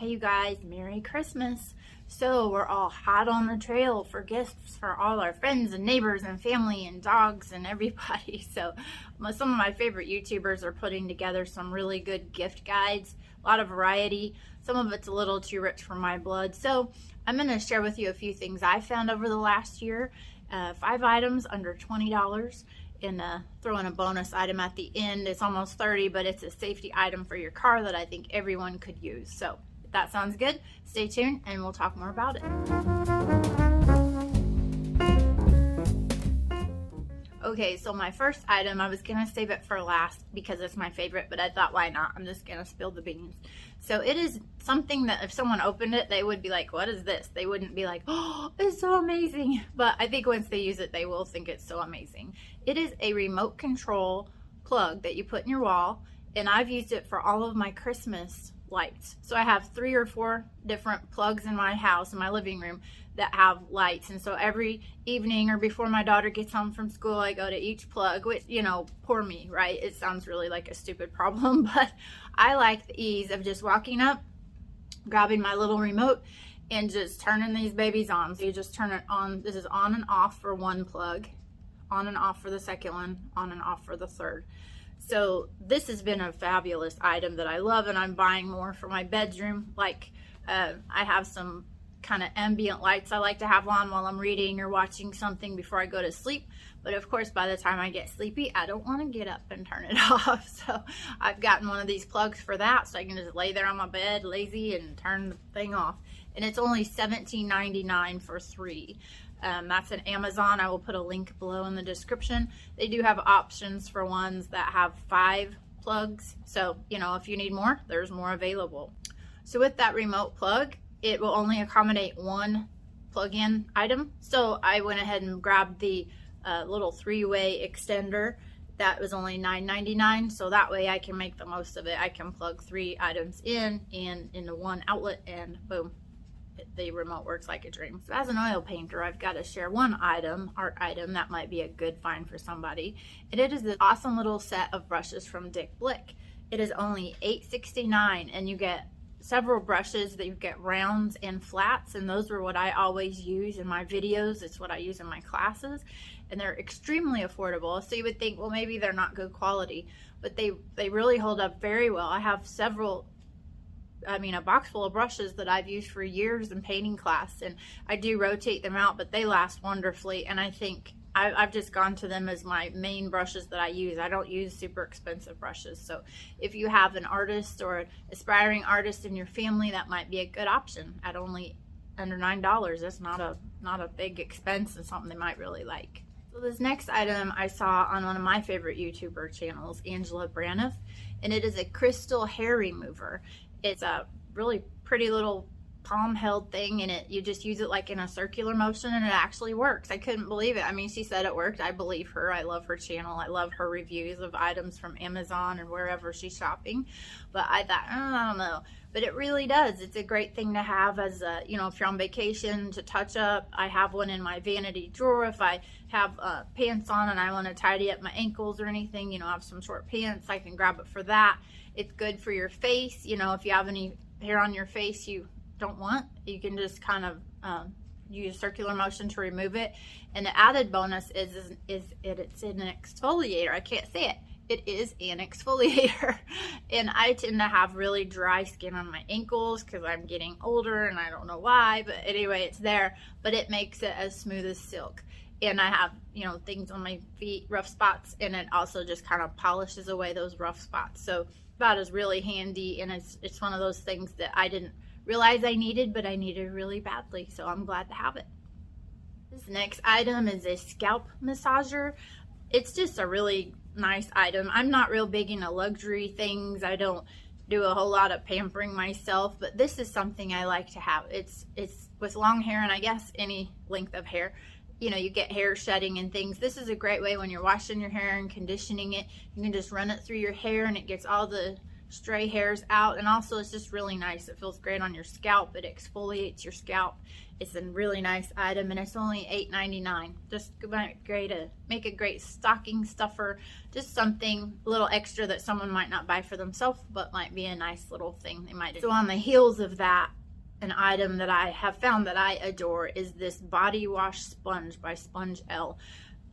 Hey you guys, Merry Christmas. So we're all hot on the trail for gifts for all our friends and neighbors and family and dogs and everybody. So some of my favorite YouTubers are putting together some really good gift guides, a lot of variety. Some of it's a little too rich for my blood. So I'm going to share with you a few things I found over the last year. 5 items under $20. And throw in a bonus item at the end. It's almost 30, but it's a safety item for your car that I think everyone could use. So if that sounds good, stay tuned and we'll talk more about it. Okay, so my first item, I was gonna save it for last because it's my favorite, but I thought, why not? I'm just gonna spill the beans. So it is something that if someone opened it, they would be like, what is this? They wouldn't be like, oh, it's so amazing. But I think once they use it, they will think it's so amazing. It is a remote control plug that you put in your wall, and I've used it for all of my Christmas lights. So I have 3 or 4 different plugs in my house, in my living room, that have lights. And so every evening or before my daughter gets home from school, I go to each plug, which, you know, poor me, right? It sounds really like a stupid problem, but I like the ease of just walking up, grabbing my little remote, and just turning these babies on. So you just turn it on. This is on and off for one plug, on and off for the second one, on and off for the third. So this has been a fabulous item that I love, and I'm buying more for my bedroom. Like I have some kind of ambient lights I like to have on while I'm reading or watching something before I go to sleep. But of course, by the time I get sleepy, I don't want to get up and turn it off. So I've gotten one of these plugs for that, so I can just lay there on my bed lazy and turn the thing off. And it's only $17.99 for 3. That's an Amazon. I will put a link below in the description. They do have options for ones that have 5 plugs. So, you know, if you need more, there's more available. So with that remote plug, it will only accommodate 1 plug-in item. So I went ahead and grabbed the little 3-way extender. That was only $9.99. So that way I can make the most of it. I can plug 3 items in and into one outlet, and boom, the remote works like a dream. So as an oil painter, I've got to share one art item that might be a good find for somebody. And it is this awesome little set of brushes from Blick. It is only $8.69, and you get several brushes that you get rounds and flats, and those are what I always use in my videos. It's what I use in my classes, and they're extremely affordable. So you would think, well, maybe they're not good quality, but they really hold up very well. I have a box full of brushes that I've used for years in painting class, and I do rotate them out, but they last wonderfully. And I think I've just gone to them as my main brushes that I use. I don't use super expensive brushes. So if you have an artist or an aspiring artist in your family, that might be a good option at only under $9. That's not a big expense, and something they might really like. So this next item I saw on one of my favorite YouTuber channels, Angela Braniff, and it is a crystal hair remover. It's a really pretty little palm held thing, and you just use it like in a circular motion, and it actually works. I couldn't believe it. I mean, she said it worked. I believe her. I love her channel. I love her reviews of items from Amazon and wherever she's shopping. But I thought, I don't know. But it really does. It's a great thing to have as a, you know, if you're on vacation to touch up. I have one in my vanity drawer. If I have pants on and I want to tidy up my ankles or anything, you know, I have some short pants, I can grab it for that. It's good for your face. You know, if you have any hair on your face you don't want, you can just kind of use circular motion to remove it. And the added bonus is it's an exfoliator. I can't say it. It is an exfoliator. And I tend to have really dry skin on my ankles because I'm getting older, and I don't know why, but anyway, it's there. But it makes it as smooth as silk. And I have, you know, things on my feet, rough spots, and it also just kind of polishes away those rough spots. So that is really handy, and it's one of those things that I didn't realize I needed, but I needed really badly, so I'm glad to have it. This next item is a scalp massager. It's just a really nice item. I'm not real big into luxury things. I don't do a whole lot of pampering myself, but this is something I like to have. It's with long hair, and I guess any length of hair, you know, you get hair shedding and things. This is a great way when you're washing your hair and conditioning it. You can just run it through your hair, and it gets all the stray hairs out, and also it's just really nice. It feels great on your scalp. It exfoliates your scalp. It's a really nice item, and it's only $8.99. Just make a great stocking stuffer, just something a little extra that someone might not buy for themselves, but might be a nice little thing they might do. So on the heels of that, an item that I have found that I adore is this body wash sponge by Sponge L.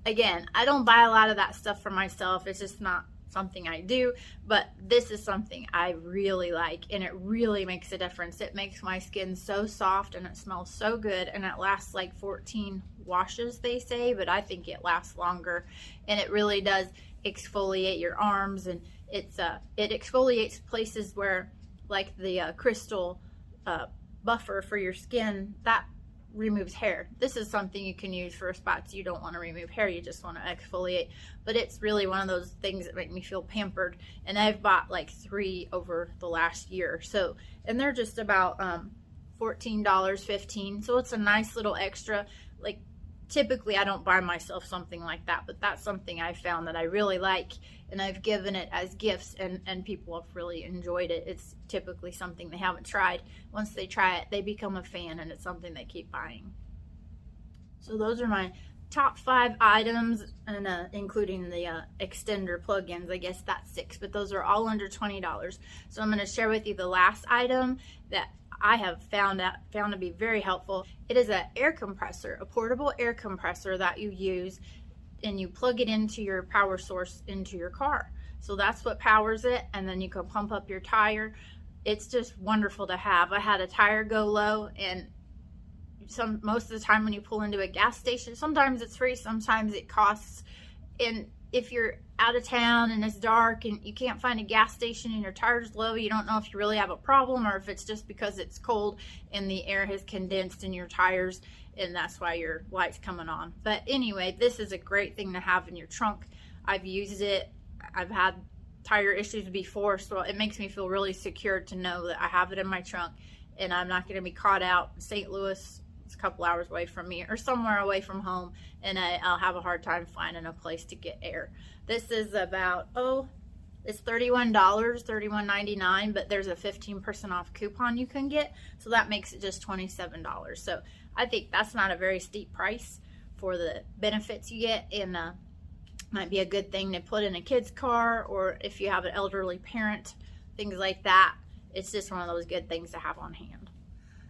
Again, I don't buy a lot of that stuff for myself. It's just not something I do, but this is something I really like, and it really makes a difference. It makes my skin so soft, and it smells so good, and it lasts like 14 washes, they say, but I think it lasts longer, and it really does exfoliate your arms, and it exfoliates places where, like the crystal buffer for your skin, that removes hair. This is something you can use for spots you don't want to remove hair, you just want to exfoliate. But it's really one of those things that make me feel pampered, and I've bought like 3 over the last year. So, and they're just about $14, $15, so it's a nice little extra. Like, typically I don't buy myself something like that, but that's something I found that I really like, and I've given it as gifts, and people have really enjoyed it. It's typically something they haven't tried. Once they try it, they become a fan, and it's something they keep buying. So those are my top 5 items, and including the extender plugins. I guess that's 6, but those are all under $20. So I'm going to share with you the last item that I have found to be very helpful. It is an air compressor, a portable air compressor that you use, and you plug it into your power source into your car. So that's what powers it, and then you can pump up your tire. It's just wonderful to have. I had a tire go low, and most of the time when you pull into a gas station, sometimes it's free, sometimes it costs. And if you're out of town and it's dark and you can't find a gas station and your tire's low, you don't know if you really have a problem or if it's just because it's cold and the air has condensed in your tires, and that's why your light's coming on. But anyway, this is a great thing to have in your trunk. I've used it. I've had tire issues before, so it makes me feel really secure to know that I have it in my trunk and I'm not going to be caught out in St. Louis. It's a couple hours away from me, or somewhere away from home, and I'll have a hard time finding a place to get air. This is about, it's $31, $31.99, but there's a 15% off coupon you can get, so that makes it just $27. So I think that's not a very steep price for the benefits you get, and might be a good thing to put in a kid's car, or if you have an elderly parent, things like that. It's just one of those good things to have on hand.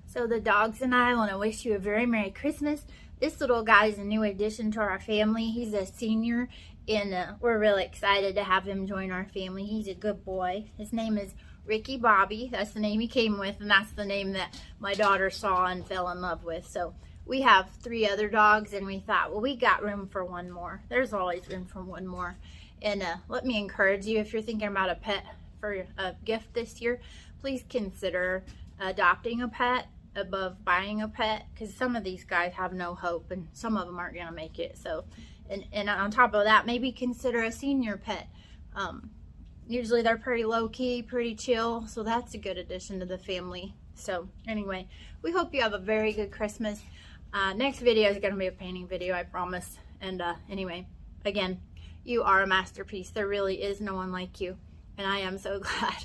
So the dogs and I want to wish you a very Merry Christmas. This little guy is a new addition to our family. He's a senior, and we're really excited to have him join our family. He's a good boy. His name is Ricky Bobby. That's the name he came with, and that's the name that my daughter saw and fell in love with. So we have 3 other dogs, and we thought, well, we got room for one more. There's always room for one more. And let me encourage you, if you're thinking about a pet for a gift this year, please consider adopting a pet above buying a pet, because some of these guys have no hope and some of them aren't going to make it. So, and on top of that, maybe consider a senior pet. Usually they're pretty low-key, pretty chill, so that's a good addition to the family. So anyway, we hope you have a very good Christmas. Next video is going to be a painting video, I promise. And anyway, again, you are a masterpiece. There really is no one like you, and I am so glad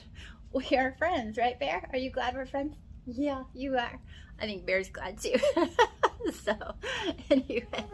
we are friends, right, Bear? Are you glad we're friends? Yeah, you are. I think Bear's glad too. So anyway,